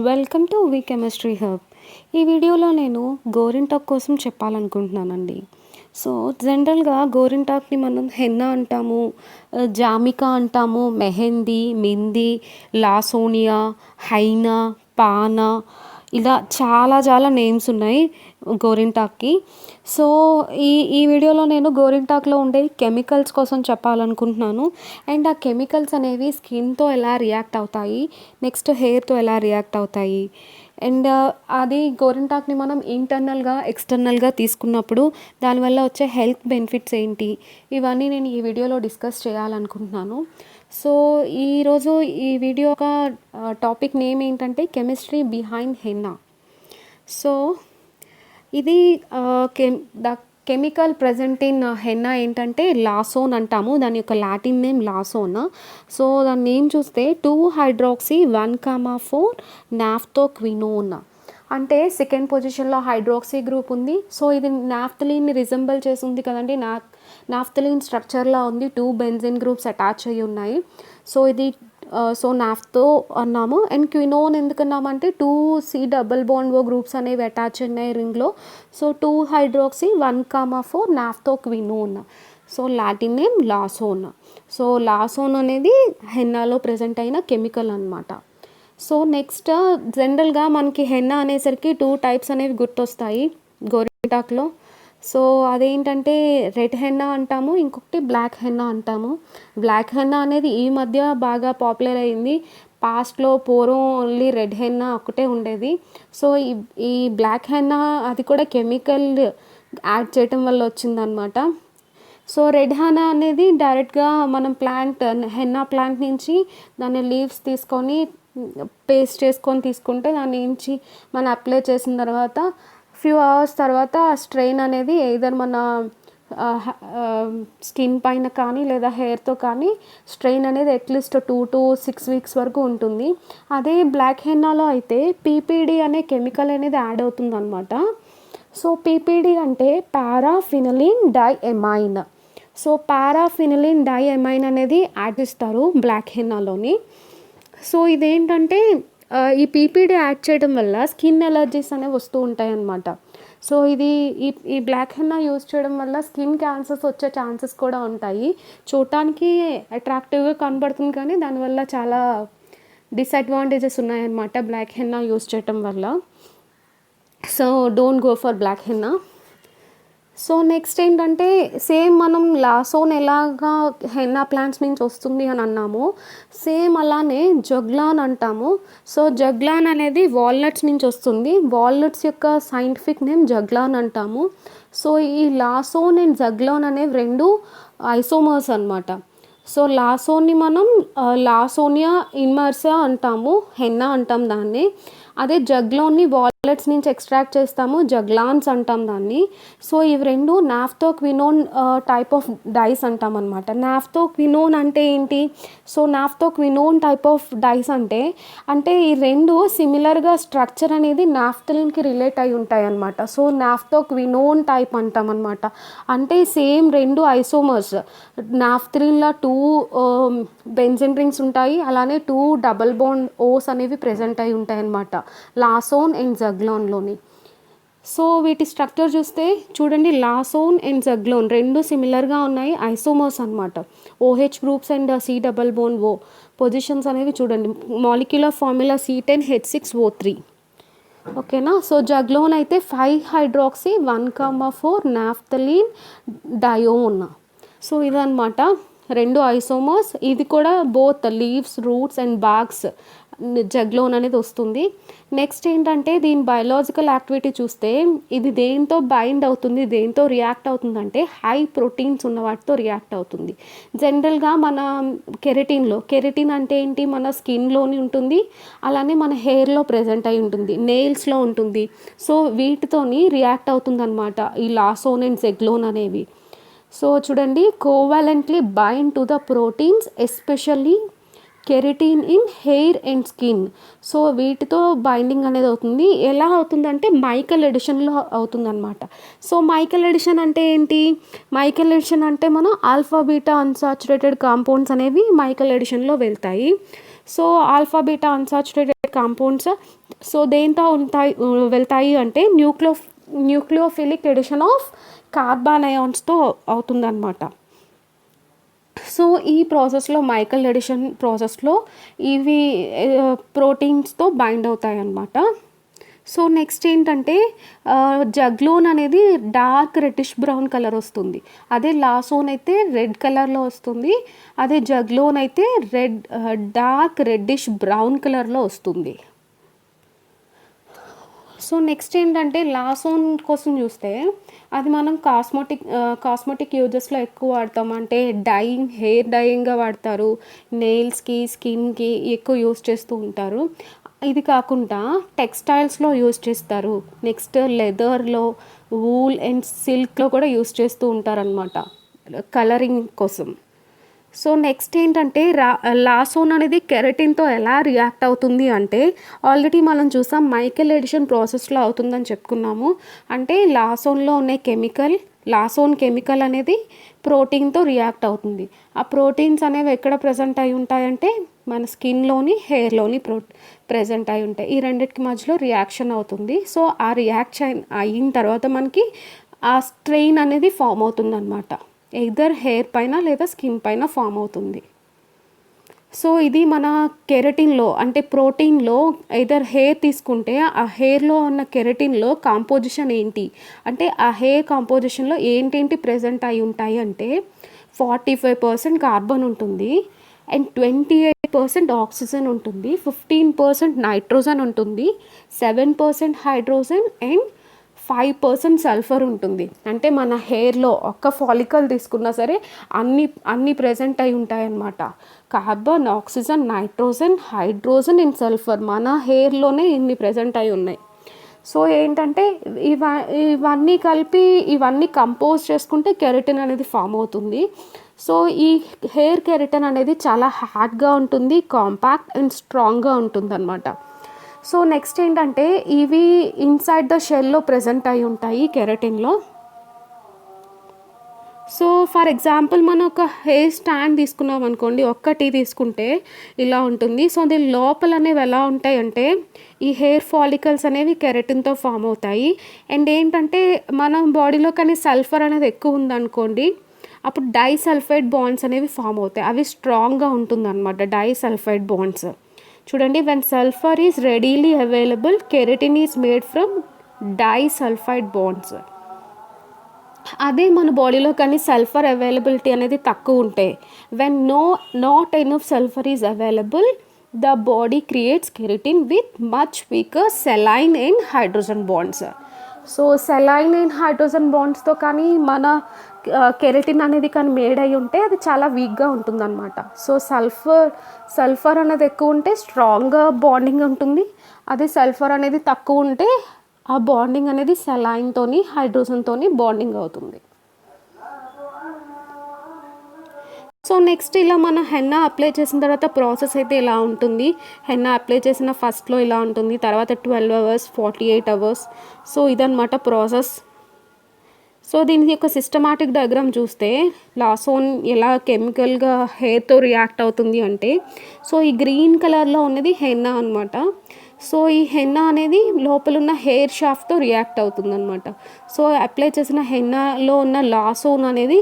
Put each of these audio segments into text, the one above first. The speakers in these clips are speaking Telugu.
Welcome to V chemistry hub. ఈ వీడియోలో నేను గోరింటాక్ కోసం చెప్పాలనుకుంటున్నానండి. సో జనరల్గా గోరింటాక్ని మనం హెన్నా అంటాము, జామికా అంటాము, మెహందీ, మింది, లాసోనియా, హైనా, పానా, ఇలా చాలా చాలా నేమ్స్ ఉన్నాయి గోరింటాక్కి. సో ఈ ఈ వీడియోలో నేను గోరింటాక్లో ఉండే కెమికల్స్ కోసం చెప్పాలనుకుంటున్నాను. అండ్ ఆ కెమికల్స్ అనేవి స్కిన్తో ఎలా రియాక్ట్ అవుతాయి, నెక్స్ట్ హెయిర్తో ఎలా రియాక్ట్ అవుతాయి, అండ్ అది గోరింటాక్ని మనం ఇంటర్నల్గా ఎక్స్టర్నల్గా తీసుకున్నప్పుడు దానివల్ల వచ్చే హెల్త్ బెనిఫిట్స్ ఏంటి, ఇవన్నీ నేను ఈ వీడియోలో డిస్కస్ చేయాలనుకుంటున్నాను. సో ఈరోజు ఈ వీడియో ఒక టాపిక్ నేమ్ ఏంటంటే కెమిస్ట్రీ బిహైండ్ హెన్నా. సో ఇది the chemical present in henna ఏంటంటే లాసోన్ అంటాము. దాని యొక్క లాటిన్ నేమ్ లాసోన్. సో దాని నేమ్ చూస్తే 2-hydroxy 1,4 నాఫ్థోక్వినోన్ అంటే సెకండ్ పొజిషన్లో హైడ్రాక్సీ గ్రూప్ ఉంది. సో ఇది నాఫ్థలిన్ని రిజెంబల్ చేసి ఉంది కదండి. నాఫ్థలిన్ స్ట్రక్చర్లా ఉంది, 2 బెంజిన్ గ్రూప్స్ అటాచ్ అయ్యి ఉన్నాయి. సో ఇది సో నాఫ్తో అన్నాము. అండ్ క్వినోన్ ఎందుకన్నామంటే 2 C+O గ్రూప్స్ అనేవి అటాచ్ ఉన్నాయి రింగ్లో. So 2-hydroxy 1,4 naphthoquinone. So latin name lawsone. So lawsone అనేది హెన్నాలో ప్రజెంట్ అయిన కెమికల్ అనమాట. సో నెక్స్ట్ జనరల్గా మనకి హెన్నా అనేసరికి 2 టైప్స్ అనేవి గుర్తొస్తాయి గోరింటాక్లో. సో అదేంటంటే రెడ్ హెన్నా అంటాము, ఇంకొకటి బ్లాక్ హెన్నా అంటాము. బ్లాక్ హెన్నా అనేది ఈ మధ్య బాగా పాపులర్ అయింది. పాస్ట్లో పూర్వం ఓన్లీ రెడ్ హెన్నా ఒకటే ఉండేది. సో ఈ బ్లాక్ హెన్నా అది కూడా కెమికల్ యాడ్ చేయటం వల్ల వచ్చిందనమాట. సో రెడ్ హెన్నా అనేది డైరెక్ట్గా మనం హెన్నా ప్లాంట్ నుంచి దాని లీవ్స్ తీసుకొని పేస్ట్ చేసుకొని తీసుకుంటే దాని నుంచి మనం అప్లై చేసిన తర్వాత ఫ్యూ అవర్స్ తర్వాత స్ట్రెయిన్ అనేది ఎయిదర్ మన స్కిన్ పైన కానీ లేదా హెయిర్తో కానీ స్ట్రెయిన్ అనేది అట్లీస్ట్ 2 to 6 వీక్స్ వరకు ఉంటుంది. అదే బ్లాక్ హెన్నాలో అయితే పీపీడీ అనే కెమికల్ అనేది యాడ్ అవుతుంది అనమాట. సో పీపీడీ అంటే పారాఫినలిన్ డైఎమైన్. సో పారాఫినలిన్ డైఎమైన్ అనేది యాడ్ చేస్తారు బ్లాక్ హెన్నాలోని. సో ఇదేంటంటే ఈ పీపీడీ యాడ్ చేయడం వల్ల స్కిన్ ఎలర్జీస్ అనేవి వస్తూ ఉంటాయి అన్నమాట. సో ఇది ఈ బ్లాక్ హెన్నా యూజ్ చేయడం వల్ల స్కిన్ క్యాన్సర్స్ వచ్చే ఛాన్సెస్ కూడా ఉంటాయి. చూడటానికి అట్రాక్టివ్గా కనబడుతుంది కానీ దానివల్ల చాలా డిసడ్వాంటేజెస్ ఉన్నాయన్నమాట బ్లాక్ హెన్నా యూజ్ చేయటం వల్ల. So don't go for black henna. So next ఏంటంటే సేమ్ మనం లాసోన్ ఎలాగా హెన్నా ప్లాంట్స్ నుంచి వస్తుంది అని అన్నాము, సేమ్ అలానే జగ్లాన్ అంటాము. సో జగ్లాన్ అనేది వాల్నట్స్ నుంచి వస్తుంది. వాల్నట్స్ యొక్క సైంటిఫిక్ నేమ్ జగ్లాన్ అంటాము. సో ఈ లాసోన్ అండ్ జగ్లాన్ అనేవి 2 ఐసోమర్స్ అనమాట. సో లాసోన్ని మనం లాసోనియా ఇన్మర్సా అంటాము, హెన్నా అంటాం దాన్ని. అదే జగ్లాన్ని వాలెట్స్ నుంచి ఎక్స్ట్రాక్ట్ చేస్తాము, జగ్లాన్స్ అంటాం దాన్ని. సో ఇవి 2 నాఫ్థోక్వినోన్ టైప్ ఆఫ్ డైస్ అంటాం అనమాట. నాఫ్థోక్వినోన్ అంటే ఏంటి? సో నాఫ్థోక్వినోన్ టైప్ ఆఫ్ డైస్ అంటే ఈ 2 సిమిలర్గా స్ట్రక్చర్ అనేది నాఫ్థలిన్కి రిలేట్ అయి ఉంటాయి అనమాట. సో నాఫ్థోక్వినోన్ టైప్ అంటాం అనమాట. అంటే సేమ్ 2 ఐసోమర్స్, నాఫ్థలిన్లా 2 బెంజిన్ రింగ్స్ ఉంటాయి, అలానే 2 డబుల్ బాండ్ ఓస్ అనేవి ప్రెజెంట్ అయి ఉంటాయి అనమాట లాసోన్ అండ్ జగ్లాన్లోని. సో వీటి స్ట్రక్చర్ చూస్తే చూడండి, లాసోన్ అండ్ జగ్లాన్ 2 సిమిలర్గా ఉన్నాయి, ఐసోమర్స్ అనమాట. OH groups and C+O positions అనేవి చూడండి. Molecular formula C10H6O3. ఓకేనా. సో జగ్లాన్ అయితే 5-hydroxy 1,4 నాఫ్థలిన్ డయోన్. సో ఇదన్నమాట 2 ఐసోమర్స్. ఇది కూడా both leaves, roots and barks juglone అనేది వస్తుంది. నెక్స్ట్ ఏంటంటే దీని బయలాజికల్ యాక్టివిటీ చూస్తే ఇది దేంతో బైండ్ అవుతుంది, దేంతో రియాక్ట్ అవుతుంది అంటే హై ప్రోటీన్స్ ఉన్న వాటితో రియాక్ట్ అవుతుంది. జనరల్గా మన కెరటిన్ అంటే ఏంటి, మన స్కిన్లోని ఉంటుంది, అలానే మన హెయిర్లో ప్రెజెంట్ అయి ఉంటుంది, నెయిల్స్లో ఉంటుంది. సో వీటితోని రియాక్ట్ అవుతుంది అనమాట ఈ లాసోన్ అండ్ జగ్లోన్ అనేవి. సో చూడండి, covalently bind to the proteins especially keratin in hair and skin. So వీటితో బైండింగ్ అనేది అవుతుంది. ఎలా అవుతుందంటే మైకల్ ఎడిషన్లో అవుతుంది అనమాట. సో మైకల్ ఎడిషన్ అంటే ఏంటి? మైకల్ ఎడిషన్ అంటే మనం ఆల్ఫా బీటా అన్సాచురేటెడ్ కాంపౌండ్స్ అనేవి మైకల్ ఎడిషన్లో వెళ్తాయి. So alpha beta unsaturated compounds so దేంతో వెళ్తాయి అంటే న్యూక్లియోఫిలిక్ ఎడిషన్ ఆఫ్ కార్బన్ అయాన్స్తో అవుతుందన్నమాట. సో ఈ ప్రాసెస్లో మైకల్ ఎడిషన్ ప్రాసెస్లో ఇవి ప్రోటీన్స్తో బైండ్ అవుతాయి అన్నమాట. సో నెక్స్ట్ ఏంటంటే జగ్లోన్ అనేది డార్క్ రెడ్డిష్ బ్రౌన్ కలర్ వస్తుంది, అదే లాసోన్ అయితే రెడ్ కలర్లో వస్తుంది, అదే జగ్లోన్ అయితే డార్క్ రెడ్డిష్ బ్రౌన్ కలర్లో వస్తుంది. సో నెక్స్ట్ ఏంటంటే లాసోన్ కోసం చూస్తే అది మనం కాస్మెటిక్ యూజెస్లో ఎక్కువ వాడతాం, అంటే హెయిర్ డైయింగ్గా వాడతారు, నెయిల్స్కి స్కిన్కి ఎక్కువ యూజ్ చేస్తూ ఉంటారు. ఇది కాకుండా టెక్స్టైల్స్లో యూజ్ చేస్తారు, నెక్స్ట్ లెదర్లో, వూల్ అండ్ సిల్క్లో కూడా యూజ్ చేస్తూ ఉంటారనమాట కలరింగ్ కోసం. సో నెక్స్ట్ ఏంటంటే లాసోన్ అనేది కెరటిన్తో ఎలా రియాక్ట్ అవుతుంది అంటే ఆల్రెడీ మనం చూసాం మైకల్ ఎడిషన్ ప్రాసెస్లో అవుతుందని చెప్పుకున్నాము. అంటే లాసోన్లో ఉన్న లాసోన్ కెమికల్ అనేది ప్రోటీన్తో రియాక్ట్ అవుతుంది. ఆ ప్రోటీన్స్ అనేవి ఎక్కడ ప్రజెంట్ అయి ఉంటాయంటే మన స్కిన్లోని హెయిర్లోని ప్రజెంట్ అయి ఉంటాయి. ఈ రెండింటికి మధ్యలో రియాక్షన్ అవుతుంది. సో ఆ రియాక్షన్ అయిన తర్వాత మనకి ఆ స్ట్రెయిన్ అనేది ఫామ్ అవుతుంది అనమాట, ఎయిదర్ హెయిర్ పైన లేదా స్కిన్ పైన ఫామ్ అవుతుంది. సో ఇది మన కెరటిన్లో అంటే ప్రోటీన్లో ఎయిదర్ హెయిర్ తీసుకుంటే ఆ హెయిర్లో ఉన్న కెరటిన్లో కాంపోజిషన్ ఏంటి అంటే ఆ హెయిర్ కాంపోజిషన్లో ఏంటేంటి ప్రెజెంట్ అయి ఉంటాయి అంటే 45% కార్బన్ ఉంటుంది అండ్ 28% ఆక్సిజన్ ఉంటుంది, 15% నైట్రోజన్ ఉంటుంది, 7% హైడ్రోజన్ అండ్ 5% సల్ఫర్ ఉంటుంది. అంటే మన హెయిర్లో ఒక్క ఫాలికల్ తీసుకున్నా సరే అన్ని ప్రజెంట్ అయి ఉంటాయన్నమాట. Carbon, oxygen, nitrogen, hydrogen and sulphur మన హెయిర్లోనే ఇన్ని ప్రజెంట్ అయి ఉన్నాయి. సో ఏంటంటే ఇవన్నీ కలిపి ఇవన్నీ కంపోజ్ చేసుకుంటే కెరటిన్ అనేది ఫామ్ అవుతుంది. సో ఈ హెయిర్ కెరటిన్ అనేది చాలా హార్డ్గా ఉంటుంది, కాంపాక్ట్ అండ్ స్ట్రాంగ్గా ఉంటుంది అనమాట. సో నెక్స్ట్ ఏంటంటే ఇవి ఇన్సైడ్ ద షెల్లో ప్రెజెంట్ అయి ఉంటాయి కెరటిన్లో. సో ఫర్ ఎగ్జాంపుల్ మనం ఒక హెయిర్ స్టాండ్ తీసుకున్నాం అనుకోండి, ఒక్కటి తీసుకుంటే ఇలా ఉంటుంది. సో దీని లోపల అనేవి ఎలా ఉంటాయి అంటే ఈ హెయిర్ ఫాలికల్స్ అనేవి కెరటిన్తో ఫామ్ అవుతాయి. అండ్ ఏంటంటే మనం బాడీలో కానీ సల్ఫర్ అనేది ఎక్కువ ఉందనుకోండి, అప్పుడు డైసల్ఫైడ్ బాండ్స్ అనేవి ఫామ్ అవుతాయి, అవి స్ట్రాంగ్గా ఉంటుందన్నమాట డైసల్ఫైడ్ బాండ్స్. చూడండి, when sulphur is readily available keratin is made from disulphide bonds. అదే మన బాడీలో కానీ సల్ఫర్ అవైలబిలిటీ అనేది తక్కువ ఉంటే when not enough sulphur is available the body creates keratin with much weaker saline and hydrogen bonds. So saline and hydrogen బాండ్స్తో కానీ మన కెరటిన్ అనేది కానీ మేడ్ అయి ఉంటే అది చాలా వీక్గా ఉంటుందన్నమాట. సో సల్ఫర్ అనేది ఎక్కువ ఉంటే స్ట్రాంగ్గా బాండింగ్ ఉంటుంది, అదే సల్ఫర్ అనేది తక్కువ ఉంటే ఆ బాండింగ్ అనేది సెలైన్తోని హైడ్రోజన్తోని బాండింగ్ అవుతుంది. సో నెక్స్ట్ ఇలా మన హెన్నా అప్లై చేసిన తర్వాత ప్రాసెస్ అయితే ఇలా ఉంటుంది. హెన్నా అప్లై చేసిన ఫస్ట్లో ఇలా ఉంటుంది, తర్వాత 12 hours, 48 hours. సో ఇదన్నమాట ప్రాసెస్. సో దీనికి ఒక సిస్టమాటిక్ డయాగ్రామ్ చూస్తే లాసోన్ ఎలా కెమికల్గా హెయిర్తో రియాక్ట్ అవుతుంది అంటే, సో ఈ గ్రీన్ కలర్లో ఉన్నది హెన్నా అనమాట. సో ఈ హెన్నా అనేది లోపల ఉన్న హెయిర్ షాఫ్ట్తో రియాక్ట్ అవుతుందన్నమాట. సో అప్లై చేసిన హెన్నాలో ఉన్న లాసోన్ అనేది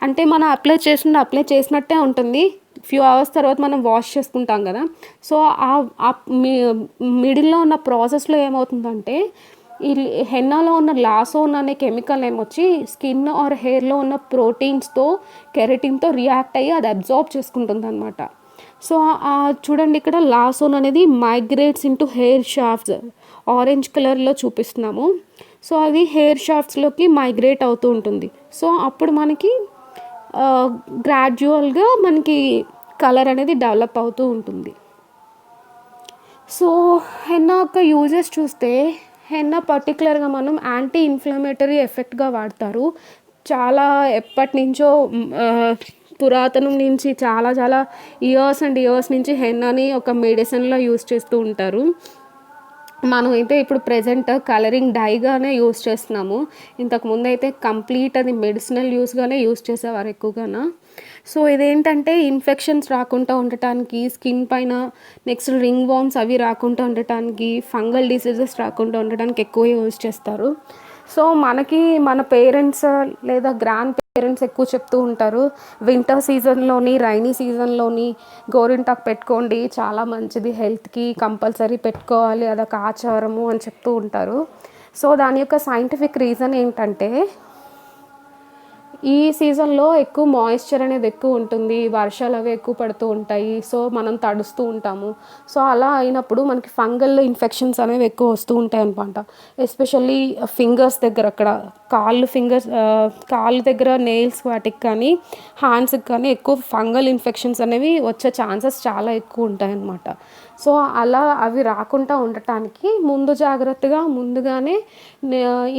అంటే మనం అప్లై చేసినట్టే ఉంటుంది, ఫ్యూ అవర్స్ తర్వాత మనం వాష్ చేసుకుంటాం కదా. సో ఆ మిడిల్లో ఉన్న ప్రాసెస్లో ఏమవుతుందంటే ఈ హెన్నాలో ఉన్న లాసోన్ అనే కెమికల్ ఏమొచ్చి స్కిన్ ఆర్ హెయిర్లో ఉన్న ప్రోటీన్స్తో కెరటిన్తో రియాక్ట్ అయ్యి అది అబ్జార్బ్ చేసుకుంటుంది అనమాట. సో చూడండి, ఇక్కడ లాసోన్ అనేది migrates into hair shafts, orange కలర్లో చూపిస్తున్నాము. సో అది హెయిర్ షాఫ్ట్స్లోకి మైగ్రేట్ అవుతూ ఉంటుంది. సో అప్పుడు మనకి గ్రాడ్యువల్గా మనకి కలర్ అనేది డెవలప్ అవుతూ ఉంటుంది. సో హెన్నా యొక్క యూజెస్ చూస్తే హెన్నా పర్టికులర్గా మనం యాంటీ ఇన్ఫ్లమేటరీ ఎఫెక్ట్గా వాడతారు. చాలా ఎప్పటి నుంచో పురాతనం నుంచి చాలా ఇయర్స్ అండ్ ఇయర్స్ నుంచి హెన్నాని ఒక మెడిసిన్లో యూజ్ చేస్తూ ఉంటారు. మనమైతే ఇప్పుడు ప్రెజెంట్ కలరింగ్ డైగానే యూస్ చేస్తున్నాము. ఇంతకుముందు అయితే కంప్లీట్ అది మెడిసినల్ యూస్‌గానే యూస్ చేసేవారు ఎక్కువగాన. సో, ఇదేంటంటే ఇన్ఫెక్షన్స్ రాకుండా ఉండటానికి, స్కిన్ పైన నెక్స్ట్ రింగ్ వార్మ్స్ అవి రాకుండా ఉండటానికి, ఫంగల్ డిసీజెస్ రాకుండా ఉండటానికి ఎక్కువ యూజ్ చేస్తారు. సో, మనకి మన పేరెంట్స్ లేదా గ్రాండ్ పేరెంట్స్ ఎక్కువ చెప్తూ ఉంటారు. వింటర్ సీజన్‌లోని, రైనీ సీజన్‌లోని గోరింటాకు పెట్టుకోండి. చాలా మంచిది హెల్త్‌కి. కంపల్సరీ పెట్టుకోవాలి. అదొక ఆచారము అని చెప్తూ ఉంటారు. సో, దాని యొక్క సైంటిఫిక్ రీజన్ ఏంటంటే ఈ సీజన్‌లో ఎక్కువ మాయిశ్చర్ అనేది ఎక్కువ ఉంటుంది. వర్షాలు అవి ఎక్కువ పడుతూ ఉంటాయి. సో, మనం తడుస్తూ ఉంటాము. సో, అలా అయినప్పుడు మనకి ఫంగల్ ఇన్ఫెక్షన్స్ అనేవి ఎక్కువ వస్తూ ఉంటాయన్నమాట. ఎస్పెషల్లీ ఫింగర్స్ దగ్గర అక్కడ కాళ్ళు దగ్గర నెయిల్స్ వాటికి కానీ, హ్యాండ్స్‌కి కానీ ఎక్కువ ఫంగల్ ఇన్ఫెక్షన్స్ అనేవి వచ్చే ఛాన్సెస్ చాలా ఎక్కువ ఉంటాయన్నమాట. సో, అలా అవి రాకుండా ఉండటానికి ముందుగానే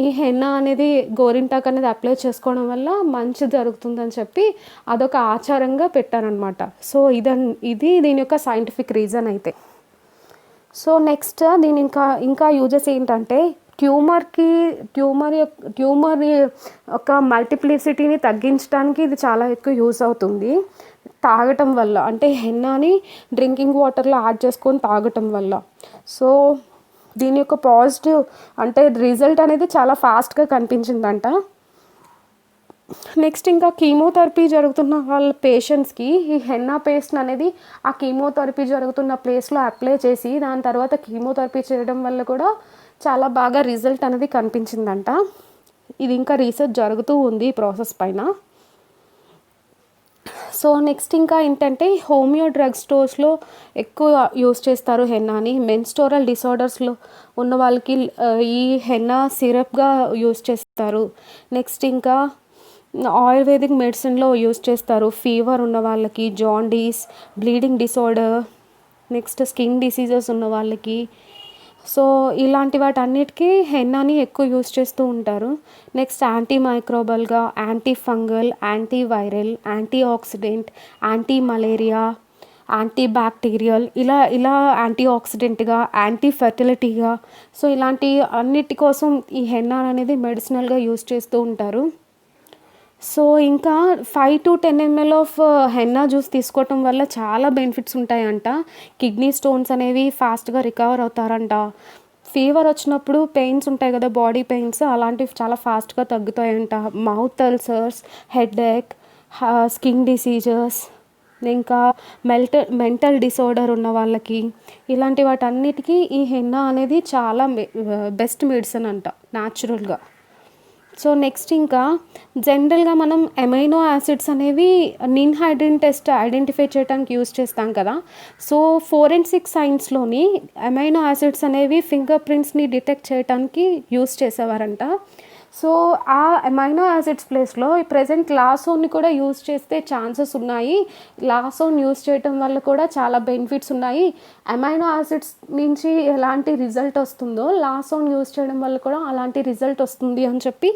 ఈ హెన్నా అనేది గోరింటాకు అనేది అప్లై చేసుకోవడం వల్ల మంచి జరుగుతుందని చెప్పి అదొక ఆచారంగా పెట్టారనమాట. సో, ఇది దీని యొక్క సైంటిఫిక్ రీజన్ అయితే. సో, నెక్స్ట్ దీని ఇంకా యూజెస్ ఏంటంటే ట్యూమర్ యొక్క మల్టిప్లిసిటీని తగ్గించడానికి ఇది చాలా ఎక్కువ యూజ్ అవుతుంది. తాగటం వల్ల అంటే హెన్నాని డ్రింకింగ్ వాటర్‌లో యాడ్ చేసుకొని తాగటం వల్ల. సో, దీని యొక్క పాజిటివ్ అంటే రిజల్ట్ అనేది చాలా ఫాస్ట్‌గా కనిపించిందంట. నెక్స్ట్ ఇంకా కీమోథెరపీ జరుగుతున్న వాళ్ళ పేషెంట్స్‌కి ఈ హెన్నా పేస్ట్ అనేది ఆ కీమోథెరపీ జరుగుతున్న ప్లేస్‌లో అప్లై చేసి దాని తర్వాత కీమోథెరపీ చేయడం వల్ల కూడా చాలా బాగా రిజల్ట్ అనేది కనిపించిందంట. ఇది ఇంకా రీసెర్చ్ జరుగుతూ ఉంది ఈ ప్రాసెస్ పైన. సో, నెక్స్ట్ ఇంకా ఏంటంటే హోమియో డ్రగ్ స్టోర్స్‌లో ఎక్కువ యూజ్ చేస్తారు హెన్నాని. మెన్స్ట్రువల్ డిసార్డర్స్‌లో ఉన్న వాళ్ళకి ఈ హెన్నా సిరప్‌గా యూజ్ చేస్తారు. నెక్స్ట్ ఇంకా ఆయుర్వేదిక్ మెడిసిన్‌లో యూజ్ చేస్తారు. ఫీవర్ ఉన్న వాళ్ళకి, jaundice, bleeding disorder, next skin diseases ఉన్న వాళ్ళకి. సో, ఇలాంటి వాటన్నిటికీ హెన్నాని ఎక్కువ యూజ్ చేస్తూ ఉంటారు. నెక్స్ట్ యాంటీ మైక్రోబల్‌గా, anti fungal, anti viral, anti oxidant, anti malaria, anti bacterial ఇలా యాంటీ ఆక్సిడెంట్‌గా, యాంటీ ఫెర్టిలిటీగా. సో, ఇలాంటి అన్నిటి కోసం ఈ హెన్నా అనేది మెడిసినల్‌గా యూజ్ చేస్తూ ఉంటారు. సో, ఇంకా 5-10 ml ఆఫ్ హెన్నా జ్యూస్ తీసుకోవటం వల్ల చాలా బెనిఫిట్స్ ఉంటాయంట. కిడ్నీ స్టోన్స్ అనేవి ఫాస్ట్‌గా రికవర్ అవుతారంట. ఫీవర్ వచ్చినప్పుడు పెయిన్స్ ఉంటాయి కదా! బాడీ పెయిన్స్ అలాంటివి చాలా ఫాస్ట్‌గా తగ్గుతాయంట. Mouth ulcers, headache, skin diseases, ఇంకా మెంటల్ డిసార్డర్ ఉన్న వాళ్ళకి ఇలాంటి వాటన్నిటికీ ఈ హెన్నా అనేది చాలా బెస్ట్ మెడిసిన్ అంట న్యాచురల్‌గా. సో, నెక్స్ట్ ఇంకా జనరల్‌గా మనం అమైనో యాసిడ్స్ అనేవి నిన్‌హైడ్రిన్ టెస్ట్ ఐడెంటిఫై చేయడానికి యూజ్ చేస్తాం కదా! సో, ఫోరెన్సిక్ సైన్స్‌లోని అమైనో యాసిడ్స్ అనేవి ఫింగర్ ప్రింట్స్‌ని డిటెక్ట్ చేయటానికి యూజ్ చేసేవారంట. సో, ఆ అమైనో యాసిడ్స్ ప్లేస్‌లో ప్రెజెంట్ లాసోని కూడా యూజ్ చేస్తే ఛాన్సెస్ ఉన్నాయి. లాసోని యూజ్ చేయటం వల్ల కూడా చాలా బెనిఫిట్స్ ఉన్నాయి. అమైనో యాసిడ్స్ నుంచి ఎలాంటి రిజల్ట్ వస్తుందో లాసోని యూజ్ చేయడం వల్ల కూడా అలాంటి రిజల్ట్ వస్తుంది అని చెప్పి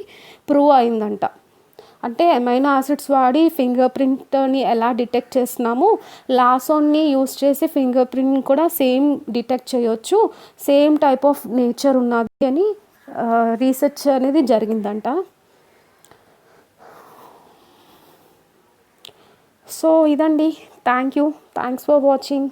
ప్రూవ్ అయిందంట. అంటే అమైనో యాసిడ్స్ వాడి ఫింగర్ ప్రింట్‌ని ఎలా డిటెక్ట్ చేస్తున్నామో లాసోని యూజ్ చేసి ఫింగర్ ప్రింట్‌ని కూడా సేమ్ డిటెక్ట్ చేయొచ్చు. సేమ్ టైప్ ఆఫ్ నేచర్ ఉన్నది అని రీసెర్చ్ అనేది జరిగిందంట. సో, ఇదండి. Thanks for watching.